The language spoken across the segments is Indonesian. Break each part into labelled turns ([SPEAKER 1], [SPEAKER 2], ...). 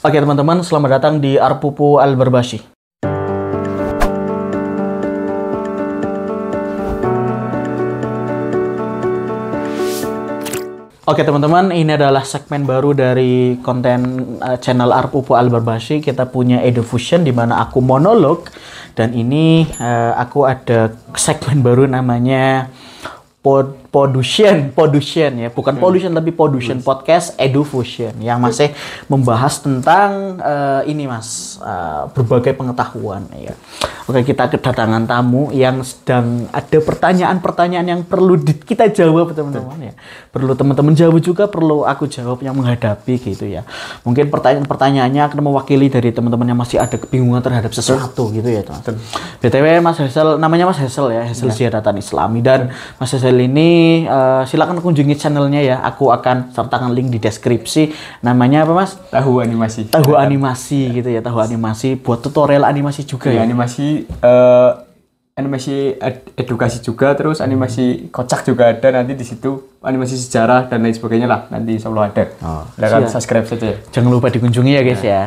[SPEAKER 1] Oke teman-teman, selamat datang di Arpupu Al-Barbashi. Oke teman-teman, ini adalah segmen baru dari konten channel Arpupu Al-Barbashi. Kita punya Edufusion di mana aku monolog, dan ini aku ada segmen baru namanya Podution ya, bukan pollution tapi Podution podcast Edufusion yang masih membahas tentang ini mas, berbagai pengetahuan ya. Oke, kita kedatangan tamu yang sedang ada pertanyaan-pertanyaan yang perlu kita jawab teman-teman ya. Perlu teman-teman jawab juga, perlu aku jawab yang menghadapi gitu ya. Mungkin pertanyaan-pertanyaannya akan mewakili dari teman-teman yang masih ada kebingungan terhadap sesuatu gitu ya teman. BTW Mas Hazel, namanya Mas Hazel ya, Hazel Ziyadatan Islami, dan Mas Hazel ini silakan kunjungi channelnya ya. Aku akan sertakan link di deskripsi. Namanya apa Mas?
[SPEAKER 2] Tahu animasi.
[SPEAKER 1] Tahu animasi gitu ya, tahu animasi buat tutorial animasi juga ya.
[SPEAKER 2] Animasi edukasi juga, terus animasi kocak juga ada nanti di situ, animasi sejarah dan lain sebagainya lah, nanti insya Allah ada. Silahkan subscribe saja ya.
[SPEAKER 1] Jangan lupa dikunjungi ya guys ya,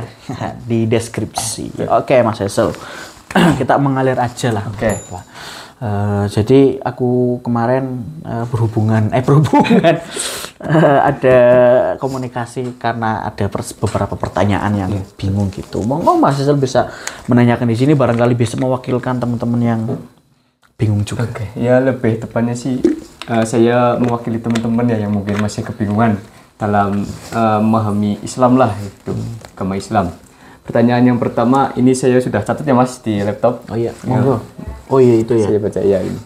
[SPEAKER 1] di deskripsi. Oke Mas Hazel, kita mengalir aja lah.
[SPEAKER 2] Oke.
[SPEAKER 1] Jadi aku kemarin berhubungan ada komunikasi karena ada beberapa pertanyaan yang bingung gitu. Monggo Mas Hazel bisa menanyakan di sini, barangkali bisa mewakilkan teman-teman yang bingung juga.
[SPEAKER 2] Oke. Ya lebih tepatnya sih saya mewakili teman-teman ya yang mungkin masih kebingungan dalam memahami Islam lah, itu agama Islam. Pertanyaan yang pertama ini saya sudah catat ya Mas di laptop.
[SPEAKER 1] Oh iya, monggo. Oh iya itu ya.
[SPEAKER 2] Saya baca ya ini.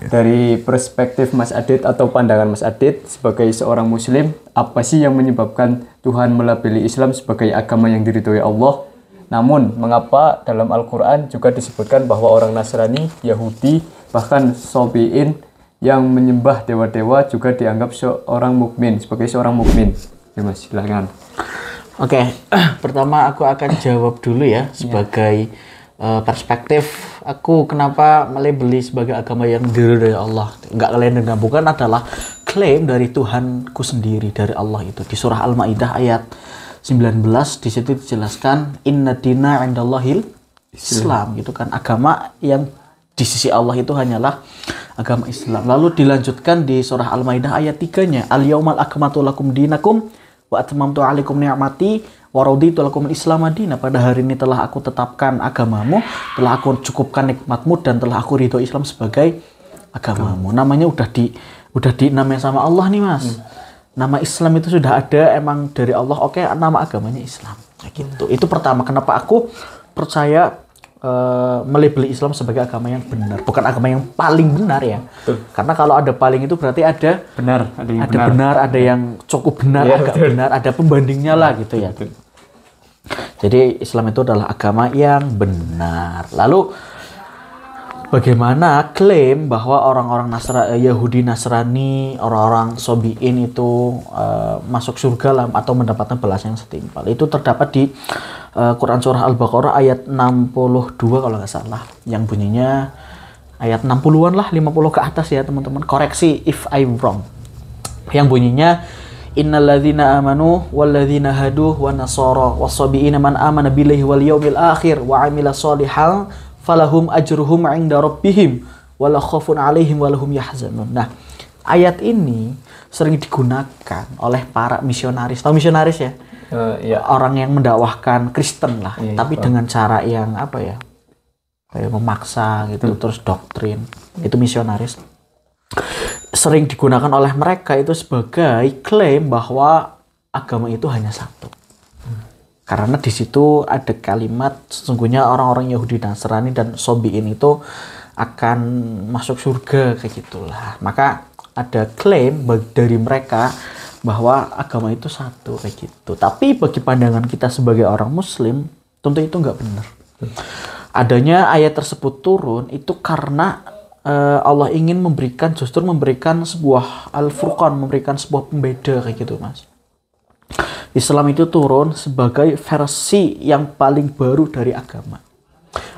[SPEAKER 2] Dari perspektif Mas Adit atau pandangan Mas Adit sebagai seorang Muslim, apa sih yang menyebabkan Tuhan melabeli Islam sebagai agama yang diridhoi Allah? Namun, mengapa dalam Al-Quran juga disebutkan bahwa orang Nasrani, Yahudi, bahkan Sobiin yang menyembah dewa-dewa juga dianggap sebagai seorang mukmin? Ya Mas, silakan.
[SPEAKER 1] Oke, pertama aku akan jawab dulu ya sebagai perspektif aku kenapa melabeli sebagai agama yang diridhoi Allah. Enggak kalian dengar, bukan, adalah klaim dari Tuhanku sendiri, dari Allah itu. Di surah Al-Maidah ayat 19 di situ dijelaskan inna dina 'indallahil Islam gitu kan. Agama yang di sisi Allah itu hanyalah agama Islam. Lalu dilanjutkan di surah Al-Maidah ayat 3-nya, al-yaumal akmaltu lakum dinakum wa atmamtu 'alaikum ni'mati wa raditu lakumul Islam madina. Pada hari ini telah aku tetapkan agamamu, telah aku cukupkan nikmatmu, dan telah aku ridho Islam sebagai agamamu. Namanya udah dinamain sama Allah nih Mas. Nama Islam itu sudah ada emang dari Allah. Oke, nama agamanya Islam. Kayak gitu. Itu pertama kenapa aku percaya melabeli Islam sebagai agama yang benar, bukan agama yang paling benar ya. Karena kalau ada paling itu berarti ada
[SPEAKER 2] benar,
[SPEAKER 1] ada yang cukup benar, agak benar, ada pembandingnya lah gitu ya. Jadi Islam itu adalah agama yang benar. Lalu bagaimana klaim bahwa orang-orang Yahudi Nasrani, orang-orang Sobiin itu masuk surga lah atau mendapatkan balasan yang setimpal? Itu terdapat di Quran Surah Al-Baqarah ayat 62 kalau nggak salah, yang bunyinya ayat 60-an lah, 50 ke atas ya teman-teman, koreksi if I'm wrong, yang bunyinya innalladzina amanu walladzina hadu wan nasara was-sabiina man amana billahi wal yaumil akhir wa amila sholihan falahum ajruhum 'inda rabbihim wala khaufun 'alaihim walahum yahzanun. Nah, ayat ini sering digunakan oleh para misionaris. Tahu misionaris ya? Orang yang mendakwahkan Kristen lah, tapi dengan cara yang apa ya, kayak memaksa gitu, terus doktrin. Itu misionaris. Sering digunakan oleh mereka itu sebagai klaim bahwa agama itu hanya satu. Karena di situ ada kalimat sesungguhnya orang-orang Yahudi Nasrani dan Sobiin itu akan masuk surga kayak gitulah. Maka ada klaim dari mereka bahwa agama itu satu kayak gitu. Tapi bagi pandangan kita sebagai orang Muslim, tentu itu nggak benar. Adanya ayat tersebut turun itu karena Allah ingin memberikan sebuah Al-Furqan, memberikan sebuah pembeda kayak gitu Mas. Islam itu turun sebagai versi yang paling baru dari agama.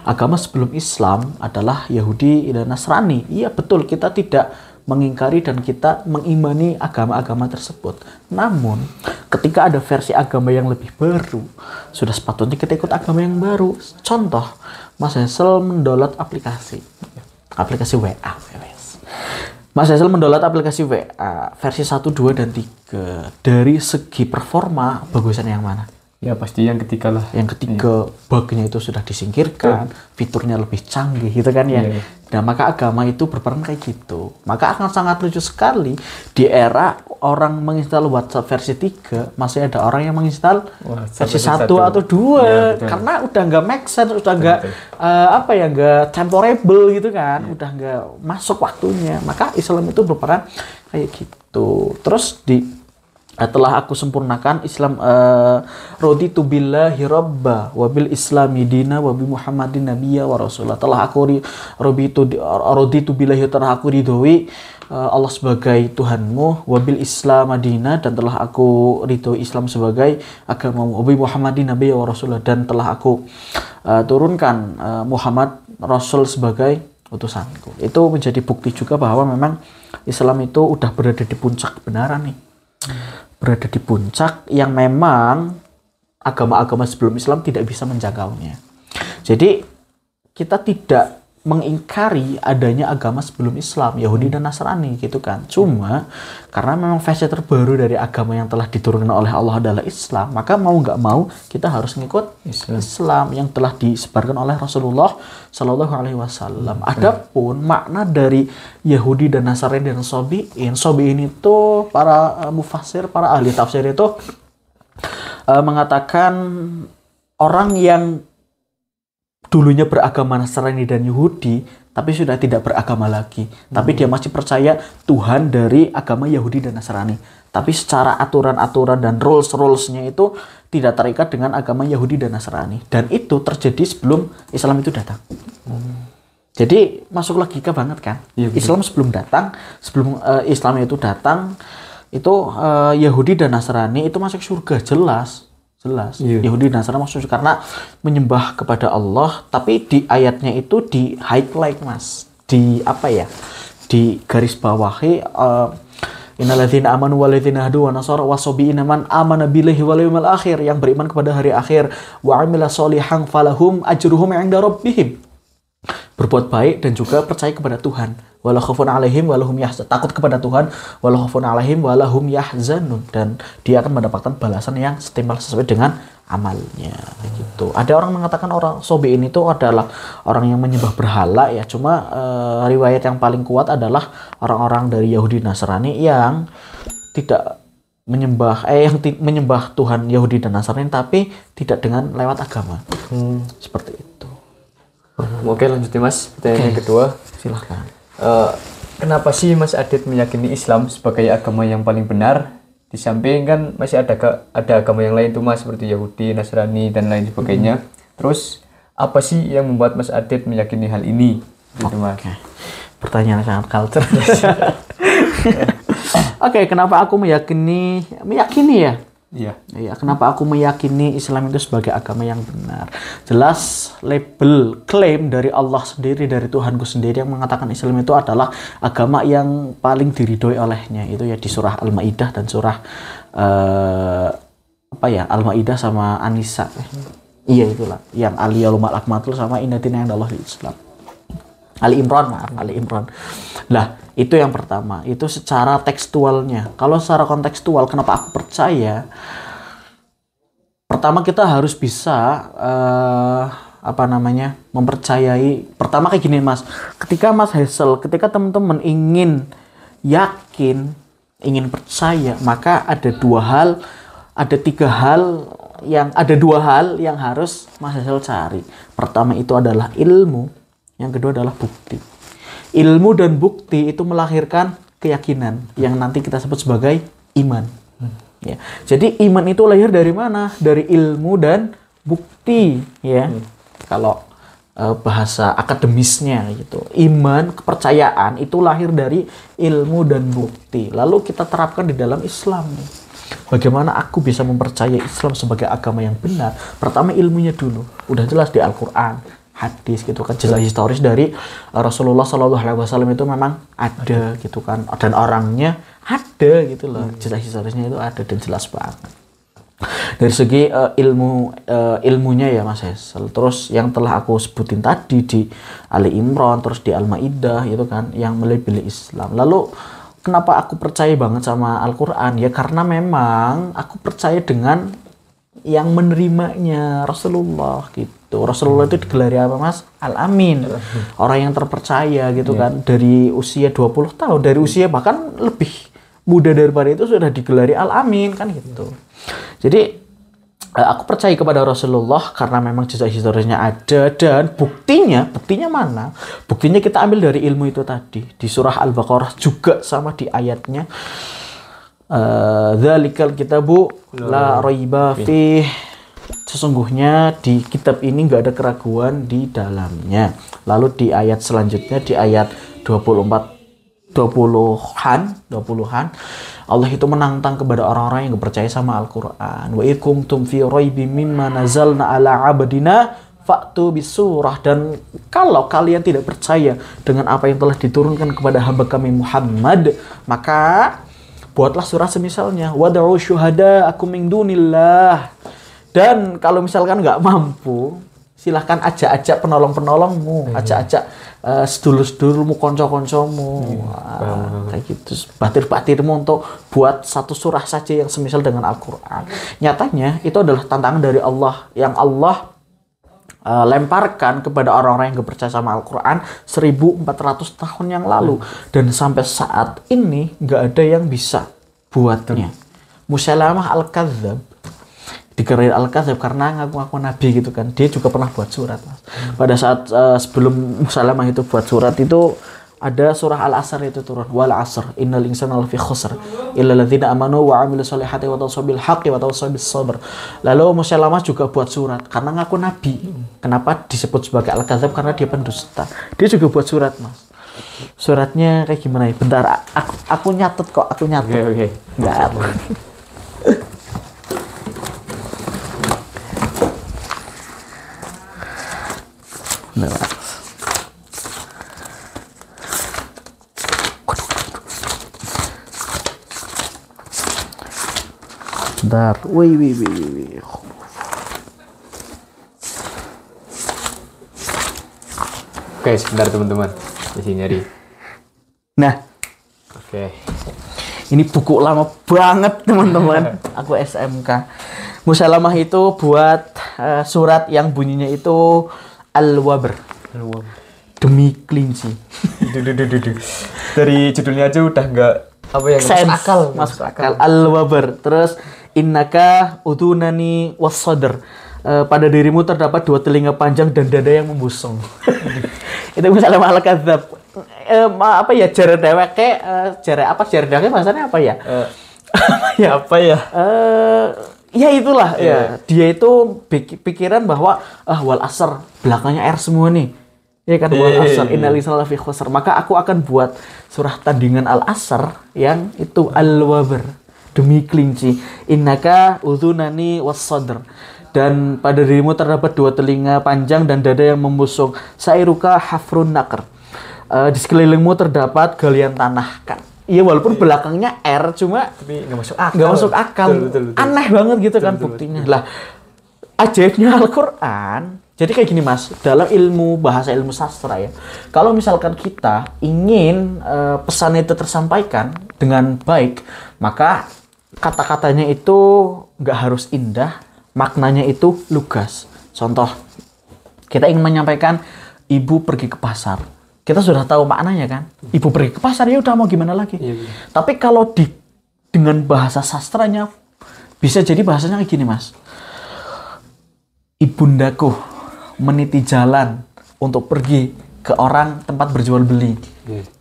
[SPEAKER 1] Agama sebelum Islam adalah Yahudi dan Nasrani. Iya betul, kita tidak mengingkari dan kita mengimani agama-agama tersebut. Namun, ketika ada versi agama yang lebih baru, sudah sepatutnya kita ikut agama yang baru. Contoh, Mas Hazel mendownload aplikasi WA. Mas Hazel mendownload aplikasi WA versi 1, 2, dan 3. Dari segi performa, bagusan yang mana?
[SPEAKER 2] Ya pasti yang ketiga lah.
[SPEAKER 1] Yang ketiga, bugnya itu sudah disingkirkan, fiturnya lebih canggih gitu kan ya. Nah, maka agama itu berperan kayak gitu. Maka akan sangat lucu sekali di era orang menginstal WhatsApp versi 3, masih ada orang yang menginstal versi 1 atau 2. Ya, karena udah nggak make sense, udah nggak nggak temporable gitu kan, udah nggak masuk waktunya. Maka Islam itu berperan kayak gitu. Terus telah aku sempurnakan Islam, raditu billahi rabba wa bil islami dina wa bi Muhammadin nabiyya wa rasulah. Telah aku raditu billahi, telah aku ridhoi Allah sebagai Tuhanmu, wa bil islam dina, dan telah aku ridhoi Islam sebagai agamamu, wa bi Muhammadin nabiyya wa rasulah, dan telah aku turunkan Muhammad Rasul sebagai utusanku. Itu menjadi bukti juga bahwa memang Islam itu udah berada di puncak kebenaran nih. Berada di puncak yang memang agama-agama sebelum Islam tidak bisa menjangkaunya. Jadi kita tidak mengingkari adanya agama sebelum Islam, Yahudi dan Nasrani gitu kan. Cuma karena memang versi terbaru dari agama yang telah diturunkan oleh Allah adalah Islam, maka mau nggak mau kita harus ngikut Islam yang telah disebarkan oleh Rasulullah Shallallahu Alaihi Wasallam. Adapun makna dari Yahudi dan Nasrani dan Sobiin itu para mufassir, para ahli tafsir itu mengatakan orang yang dulunya beragama Nasrani dan Yahudi, tapi sudah tidak beragama lagi. Tapi dia masih percaya Tuhan dari agama Yahudi dan Nasrani. Tapi secara aturan-aturan dan rules-nya itu tidak terikat dengan agama Yahudi dan Nasrani. Dan itu terjadi sebelum Islam itu datang. Jadi masuk logika banget kan? Ya, Islam sebelum Islam itu datang, itu Yahudi dan Nasrani itu masuk surga, jelas. Yahudi dan Nasrani maksudnya karena menyembah kepada Allah, tapi di ayatnya itu di highlight Mas, di garis bawahi, innalladzina amanu walladzina hadu wa nasara wasabiina man amana billahi wal yawmil akhir, yang beriman kepada hari akhir, wa amila sholihan falahum ajruhum 'inda rabbihim, berbuat baik dan juga percaya kepada Tuhan, wala khaufun 'alaihim wala hum yahzanun, takut kepada Tuhan, wala khaufun 'alaihim wala hum yahzanun, dan dia akan mendapatkan balasan yang setimpal sesuai dengan amalnya gitu. Ada orang mengatakan orang Sobiin itu adalah orang yang menyembah berhala ya, cuma riwayat yang paling kuat adalah orang-orang dari Yahudi Nasrani yang tidak menyembah Tuhan Yahudi dan Nasrani tapi tidak dengan lewat agama. Seperti itu.
[SPEAKER 2] Oke, lanjutin Mas. Pertanyaan yang kedua,
[SPEAKER 1] silahkan.
[SPEAKER 2] Kenapa sih Mas Adit meyakini Islam sebagai agama yang paling benar? Di samping kan masih ada agama yang lain tuh Mas, seperti Yahudi, Nasrani, dan lain sebagainya. Terus apa sih yang membuat Mas Adit meyakini hal ini? Gitu, Mas.
[SPEAKER 1] Pertanyaan sangat culture. Oke, kenapa aku meyakini ya? Iya, kenapa aku meyakini Islam itu sebagai agama yang benar? Jelas label klaim dari Allah sendiri, dari Tuhanku sendiri yang mengatakan Islam itu adalah agama yang paling diridhoi olehnya. Itu ya di surah Al-Maidah dan surah Al-Maidah sama An-Nisa. Iya itulah, yang al-yawma akmaltu sama innatina indallahi Islam. Ali Imran. Lah, itu yang pertama. Itu secara tekstualnya. Kalau secara kontekstual, kenapa aku percaya? Pertama kita harus bisa mempercayai. Pertama kayak gini Mas. Ketika Mas Hazel, ketika teman-teman ingin yakin, ingin percaya, maka ada dua hal yang harus Mas Hazel cari. Pertama itu adalah ilmu. Yang kedua adalah bukti. Ilmu dan bukti itu melahirkan keyakinan yang nanti kita sebut sebagai iman. Ya. Jadi iman itu lahir dari mana? Dari ilmu dan bukti. Ya. Kalau bahasa akademisnya gitu. Iman, kepercayaan itu lahir dari ilmu dan bukti. Lalu kita terapkan di dalam Islam. Bagaimana aku bisa mempercayai Islam sebagai agama yang benar? Pertama ilmunya dulu. Udah jelas di Al-Quran, hadis gitu kan, jelas historis dari Rasulullah SAW itu memang ada gitu kan, dan orangnya ada gitu loh, jelas historisnya itu ada dan jelas banget. Dari segi ilmunya ya Mas Hesel. Terus yang telah aku sebutin tadi di Ali Imran, terus di Al-Maidah itu kan yang melebeli Islam. Lalu kenapa aku percaya banget sama Al-Quran? Ya karena memang aku percaya dengan yang menerimanya Rasulullah gitu. Rasulullah itu digelari apa Mas? Al-Amin. Orang yang terpercaya gitu kan. Dari usia 20 tahun, dari usia bahkan lebih muda daripada itu sudah digelari Al-Amin kan gitu. Jadi aku percaya kepada Rasulullah karena memang jejak historisnya ada, dan buktinya mana? Buktinya kita ambil dari ilmu itu tadi di surah Al-Baqarah juga sama di ayatnya. Dzalikal kitabu la raiba fih. Sesungguhnya di kitab ini nggak ada keraguan di dalamnya. Lalu di ayat selanjutnya di ayat 20-an Allah itu menantang kepada orang-orang yang percaya sama Al-Quran. Wa ikuntum fi raibim mimma nazalna ala abdina fa'tu bisurah. Dan kalau kalian tidak percaya dengan apa yang telah diturunkan kepada hamba kami Muhammad, maka buatlah surah semisalnya. Wad'u syuhada'akum min dunillah. Dan kalau misalkan nggak mampu, silahkan ajak-ajak penolong-penolongmu, ajak-ajak sedulur-sedulurmu, konco-koncomu, kayak gitu, batir-batirmu untuk buat satu surah saja yang semisal dengan Al-Quran. Nyatanya itu adalah tantangan dari Allah yang Allah lemparkan kepada orang-orang yang percaya sama Al-Quran 1400 tahun yang lalu, dan sampai saat ini nggak ada yang bisa buatnya. Musailamah Al-Kadzdzab dikirain Al-Kadzdzab karena ngaku-ngaku nabi gitu kan, dia juga pernah buat surat Mas. Pada saat sebelum Musalamah itu buat surat itu ada surah Al-Asr itu turun, wal asr innal insana lafi khusr illa alladzina amanu wa amilus solihati wa tawassaw bil haqqi wa tawassaw bis sabr. Lalu Musalamah juga buat surat karena ngaku nabi. Kenapa disebut sebagai Al-Kadzdzab? Karena dia pendusta. Dia juga buat surat Mas. Suratnya kayak gimana ya? Bentar, aku nyatet kok, aku nyatet.
[SPEAKER 2] Oke.
[SPEAKER 1] Enggak. Bentar. Wih.
[SPEAKER 2] Oke, sebentar teman-teman. Masih nyari.
[SPEAKER 1] Nah,
[SPEAKER 2] Oke.
[SPEAKER 1] ini buku lama banget teman-teman. Aku SMK. Musalamah itu buat surat yang bunyinya itu Al-Wabr. Demi kelinci.
[SPEAKER 2] Dari judulnya aja udah nggak apa yang
[SPEAKER 1] masuk akal. Al-Wabr. Terus innaka udunani was-sadr. Pada dirimu terdapat 2 telinga panjang dan dada yang membusung. Itu misalnya Al-Kadzdzab. Apa ya jare dheweke jare dheweke bahasanya apa ya? Ya itulah ya. Dia itu pikiran bahwa wal asr belakangnya R semua nih. Ya kan, wal asr innal insana lafi khusr. Maka aku akan buat surah tandingan Al-Asr yang itu Al-Wabr. Demi kelinci. Innaka udhunani was-sadr. Dan pada dirimu terdapat 2 telinga panjang dan dada yang membusung. Sairuka hafrun naqr. Di sekelilingmu terdapat galian tanah kan. Iya, walaupun belakangnya R cuma
[SPEAKER 2] tapi nggak masuk akal.
[SPEAKER 1] Nggak masuk akal. Betul. Aneh banget gitu kan buktinya. Lah, ajaibnya Al-Quran. Jadi kayak gini Mas, dalam ilmu bahasa ilmu sastra ya. Kalau misalkan kita ingin pesan itu tersampaikan dengan baik, maka kata-katanya itu nggak harus indah, maknanya itu lugas. Contoh, kita ingin menyampaikan ibu pergi ke pasar. Kita sudah tahu maknanya kan. Ibu pergi ke pasar, ya udah mau gimana lagi. Iya. Tapi kalau dengan bahasa sastranya bisa jadi bahasanya kayak gini Mas. Ibundaku meniti jalan untuk pergi ke orang tempat berjual beli.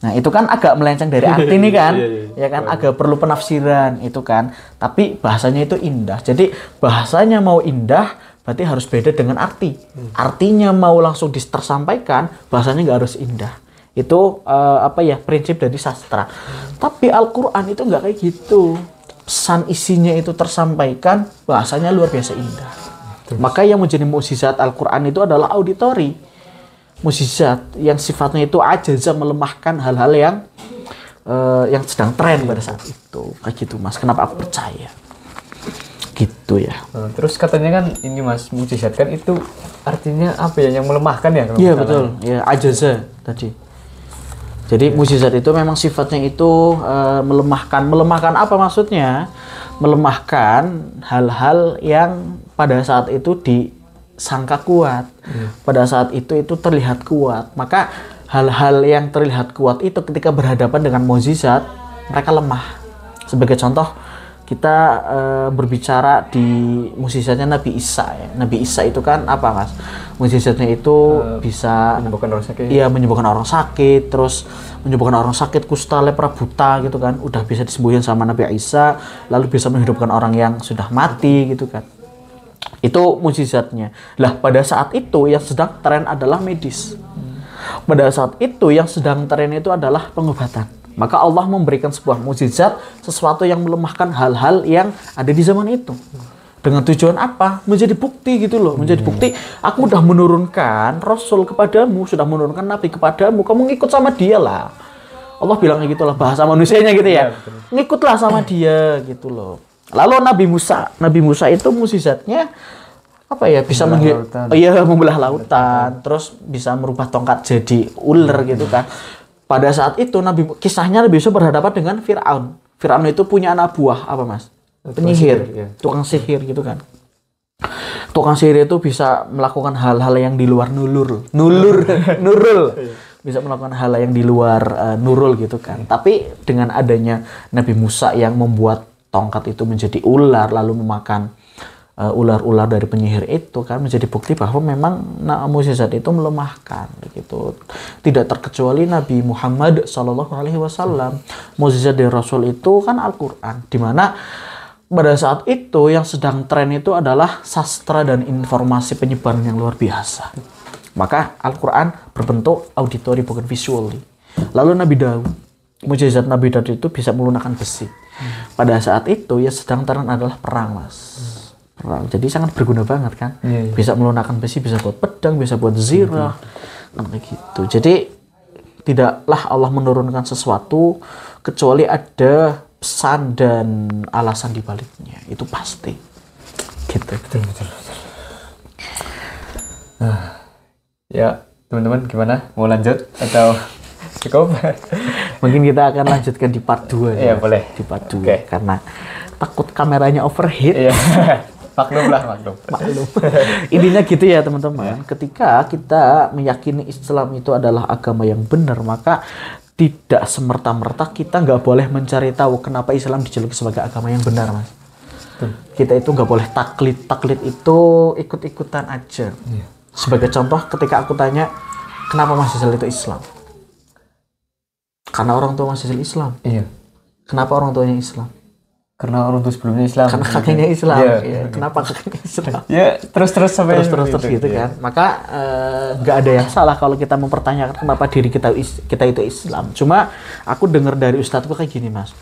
[SPEAKER 1] Nah, itu kan agak melenceng dari arti nih kan. Ya kan, agak perlu penafsiran itu kan. Tapi bahasanya itu indah. Jadi bahasanya mau indah berarti harus beda dengan arti. Artinya mau langsung tersampaikan, bahasanya nggak harus indah. Itu prinsip dari sastra. Tapi Al-Quran itu nggak kayak gitu. Pesan isinya itu tersampaikan, bahasanya luar biasa indah. Maka yang menjadi mukjizat Al-Quran itu adalah auditori. mukjizat yang sifatnya itu ajaza melemahkan hal-hal yang sedang tren pada saat itu. Kayak gitu Mas. Kenapa aku percaya? Gitu ya.
[SPEAKER 2] Terus katanya kan ini Mas, mukjizat kan itu artinya apa ya, yang melemahkan ya?
[SPEAKER 1] Iya betul, ya ajaza tadi. Jadi mukjizat itu memang sifatnya itu melemahkan apa maksudnya? Melemahkan hal-hal yang pada saat itu disangka kuat, pada saat itu terlihat kuat. Maka hal-hal yang terlihat kuat itu ketika berhadapan dengan mukjizat mereka lemah. Sebagai contoh, kita berbicara di mukjizatnya Nabi Isa ya. Nabi Isa itu kan apa Mas? Mukjizatnya itu bisa
[SPEAKER 2] menyembuhkan orang sakit.
[SPEAKER 1] Iya, menyembuhkan orang sakit, terus menyembuhkan orang sakit, kusta, lepra, buta gitu kan. Udah bisa disembuhin sama Nabi Isa, lalu bisa menghidupkan orang yang sudah mati gitu kan. Itu mukjizatnya. Lah pada saat itu yang sedang tren adalah medis. Pada saat itu yang sedang tren itu adalah pengobatan. Maka Allah memberikan sebuah mukjizat, sesuatu yang melemahkan hal-hal yang ada di zaman itu. Dengan tujuan apa? Menjadi bukti gitu loh. Menjadi bukti, aku udah menurunkan Rasul kepadamu, sudah menurunkan Nabi kepadamu, kamu ngikut sama dia lah. Allah bilangnya gitu lah, bahasa manusianya gitu ya. Ngikutlah sama dia gitu loh. Lalu Nabi Musa itu mukjizatnya apa ya? Bisa membelah lautan, terus bisa merubah tongkat jadi ular gitu kan. Pada saat itu kisahnya Nabi Musa berhadapan dengan Fir'aun. Fir'aun itu punya anak buah apa Mas? Penyihir, tukang sihir gitu kan. Tukang sihir itu bisa melakukan hal-hal yang di luar nurul. Bisa melakukan hal yang di luar nurul gitu kan. Tapi dengan adanya Nabi Musa yang membuat tongkat itu menjadi ular lalu memakan ular-ular dari penyihir itu kan, menjadi bukti bahwa memang mukjizat itu melemahkan gitu. Tidak terkecuali Nabi Muhammad SAW. Mukjizat dari Rasul itu kan Al-Quran, di mana pada saat itu yang sedang tren itu adalah sastra dan informasi penyebaran yang luar biasa. Maka Al-Quran berbentuk auditory bukan visually. Lalu Nabi Daud, mukjizat Nabi Daud itu bisa melunakkan besi. Pada saat itu yang sedang tren adalah perang Mas. Jadi sangat berguna banget kan. Bisa melunakkan besi, bisa buat pedang, bisa buat zirah, kayak gitu. Jadi tidaklah Allah menurunkan sesuatu kecuali ada pesan dan alasan di baliknya. Itu pasti. Gitu.
[SPEAKER 2] Betul. Ya, teman-teman gimana? Mau lanjut atau cukup?
[SPEAKER 1] Mungkin kita akan lanjutkan di part 2
[SPEAKER 2] ya. Iya, boleh.
[SPEAKER 1] Di part 2 karena takut kameranya overheat.
[SPEAKER 2] Iya. Maklum.
[SPEAKER 1] Intinya gitu ya teman-teman. Ketika kita meyakini Islam itu adalah agama yang benar, maka tidak semerta-merta kita nggak boleh mencari tahu kenapa Islam dijuluki sebagai agama yang benar Mas. Kita itu nggak boleh taklid itu ikut-ikutan aja. Sebagai contoh, ketika aku tanya kenapa Mas Rizal itu Islam, karena orang tua Mas Rizal Islam.
[SPEAKER 2] Iya.
[SPEAKER 1] Kenapa orang tuanya Islam?
[SPEAKER 2] Karena orang tua sebelumnya Islam.
[SPEAKER 1] Karena kakeknya Islam.
[SPEAKER 2] Iya.
[SPEAKER 1] Kenapa kakeknya Islam?
[SPEAKER 2] Ya terus sampai
[SPEAKER 1] terus gitu kan. Maka nggak ada yang salah kalau kita mempertanyakan kenapa diri kita itu Islam. Cuma aku dengar dari ustadzku kayak gini Mas.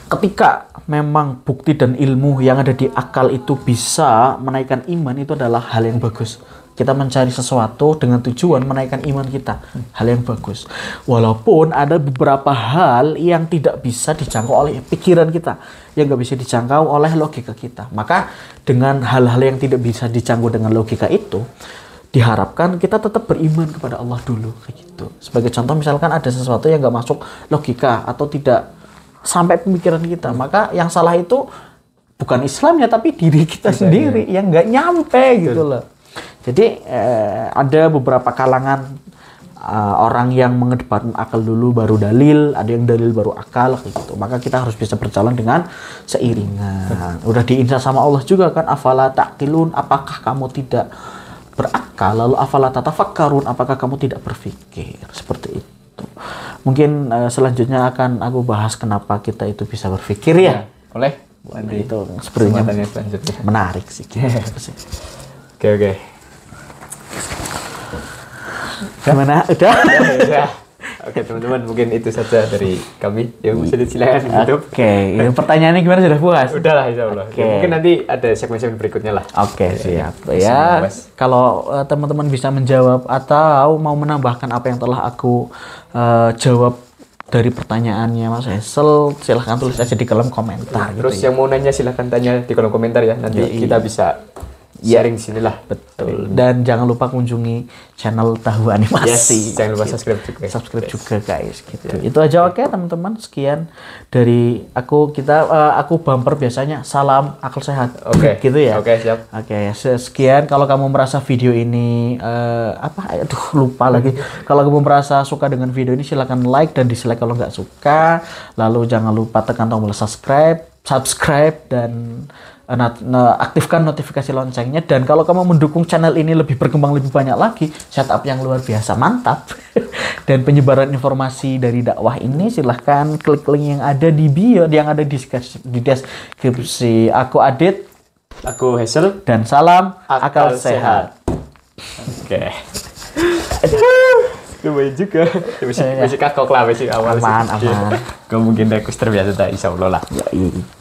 [SPEAKER 1] Ketika memang bukti dan ilmu yang ada di akal itu bisa menaikkan iman, itu adalah hal yang bagus. Kita mencari sesuatu dengan tujuan menaikkan iman kita, hal yang bagus. Walaupun ada beberapa hal yang tidak bisa dijangkau oleh pikiran kita, yang nggak bisa dijangkau oleh logika kita. Maka dengan hal-hal yang tidak bisa dijangkau dengan logika itu, diharapkan kita tetap beriman kepada Allah dulu, kayak gitu. Sebagai contoh, misalkan ada sesuatu yang nggak masuk logika atau tidak sampai pemikiran kita, maka yang salah itu bukan Islamnya tapi diri kita sendiri yang nggak nyampe gitu loh. Jadi ada beberapa kalangan orang yang mengedepankan akal dulu baru dalil, ada yang dalil baru akal kayak gitu. Maka kita harus bisa berjalan dengan seiringan. Udah diinsya sama Allah juga kan, afala taqilun, apakah kamu tidak berakal? Lalu afala tatafakkarun, apakah kamu tidak berpikir? Seperti itu. Mungkin selanjutnya akan aku bahas kenapa kita itu bisa berpikir ya.
[SPEAKER 2] Boleh.
[SPEAKER 1] Nanti itu sepertinya menarik sih. Oke. Gimana? Udah?
[SPEAKER 2] Oke teman-teman, mungkin itu saja dari kami. Ya silakan hidup.
[SPEAKER 1] Oke, ini pertanyaannya gimana, sudah puas?
[SPEAKER 2] Udahlah insya Allah.
[SPEAKER 1] Oke.
[SPEAKER 2] Ya, mungkin nanti ada segmen-segmen berikutnya lah.
[SPEAKER 1] Oke, siap. Ya, kalau teman-teman bisa menjawab atau mau menambahkan apa yang telah aku jawab dari pertanyaannya Mas Hazel, silahkan tulis aja di kolom komentar.
[SPEAKER 2] Terus yang mau nanya silahkan tanya di kolom komentar ya. Nanti kita bisa sharing di sini lah.
[SPEAKER 1] Betul. Dan jangan lupa kunjungi channel Tahu Animasi.
[SPEAKER 2] Jangan lupa subscribe juga.
[SPEAKER 1] Subscribe juga guys. Gitu. Itu aja oke teman-teman. Sekian dari aku. Aku bumper biasanya salam akal sehat.
[SPEAKER 2] Oke.
[SPEAKER 1] Gitu ya.
[SPEAKER 2] Oke, siap.
[SPEAKER 1] Oke, sekian. Kalau kamu merasa video ini lupa lagi. Kalau kamu merasa suka dengan video ini silakan like dan dislike kalau nggak suka. Lalu jangan lupa tekan tombol subscribe dan aktifkan notifikasi loncengnya. Dan kalau kamu mendukung channel ini lebih berkembang lebih banyak lagi, setup yang luar biasa mantap dan penyebaran informasi dari dakwah ini, silahkan klik link yang ada di bio, yang ada di deskripsi. Aku Adit,
[SPEAKER 2] aku Hazel,
[SPEAKER 1] dan salam akal sehat.
[SPEAKER 2] Oke. Lumayan juga. Masih kakok lah, masih awal.
[SPEAKER 1] Aman.
[SPEAKER 2] Kemungkinan aku terbiasa tak insya Allah lah.
[SPEAKER 1] Yoi.